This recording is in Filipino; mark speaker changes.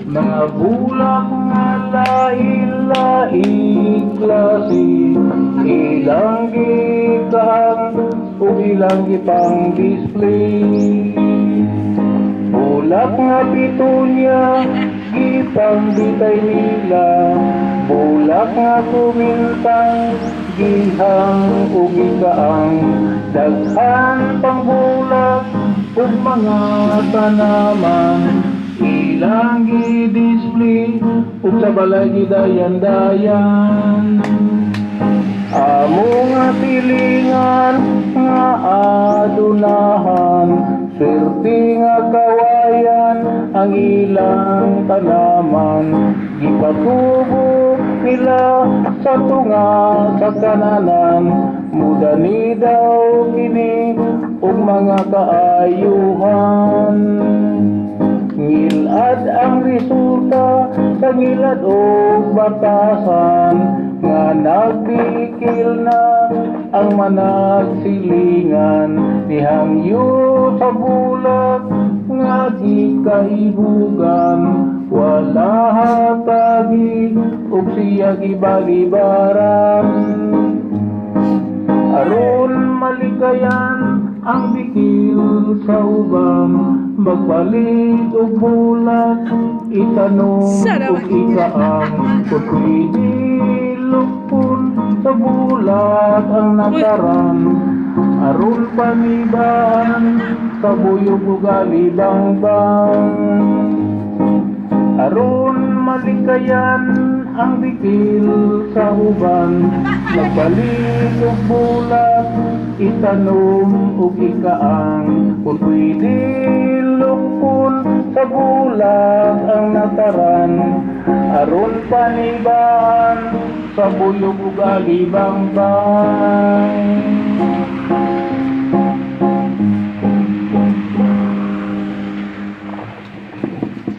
Speaker 1: Mga bulak nga lahi-lahi klase, ilang gikahang o ilang gipang display. Bulak nga pitunya, gipang bitay nila, bulak nga kumintang, gihang o gikaang, daghan pang bulak o mga tanaman, ilang gi-display ug sa balay gidayan-dayan. Amo nga silingan nga adunahan, swerte nga kawayan ang ilang tanaman, gipatubo nila sa tunga sa kananan, muda ni daw kini ug mga kaayuhan. Ngilad ang resulta sa ngilad o batasan, nga nagpikil na ang managsilingan, nihangyo sa bulag nga di kaibugan, wala hatagi ug siya gibalibaran. Aron maligayan ang bikil sa uban, magbalik og bulat, itanong og ikaang, kung pwede lupon sa bulat ang nakaran, aron panibahan sa buyog ug alibang-bang. Aron malikayan ang bikil sa uban, magbalik og bulat, itanong og ikaang, kung pwede lupon sa bulat ang nataran, aron panibahan sa buyog ug alibang-bang.